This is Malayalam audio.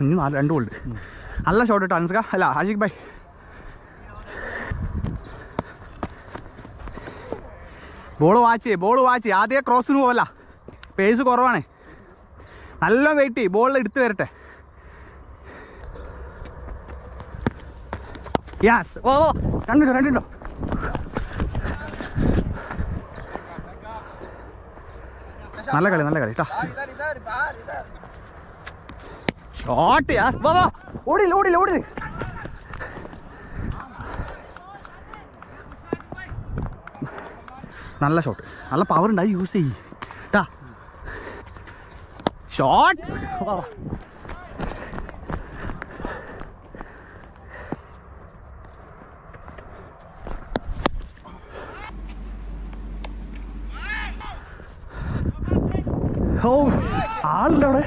ഇനി 2 ഗോൾഡ്. നല്ല ഷോട്ട് കേട്ടോ അൻസ്ക. അല്ല ആഷിഖ് ഭായ്. Ball watch. ആദ്യം ക്രോസിന് പോവല്ല, പേസ് കുറവാണ്. നല്ല വെയിറ്റ് ചെയ്യും, ബോളിൽ എടുത്ത് വരട്ടെ. യാസ്. ഓ രണ്ടുണ്ടോ. നല്ല കളി കേട്ടോ. ഷോട്ട് യാർ. ഓടില്ല. നല്ല ഷോട്ട്, നല്ല പവർ ഉണ്ട്, അത് യൂസ് ചെയ്യ് കേട്ടാ. ഷോട്ട്. ഓ ആളുണ്ട് അവിടെ.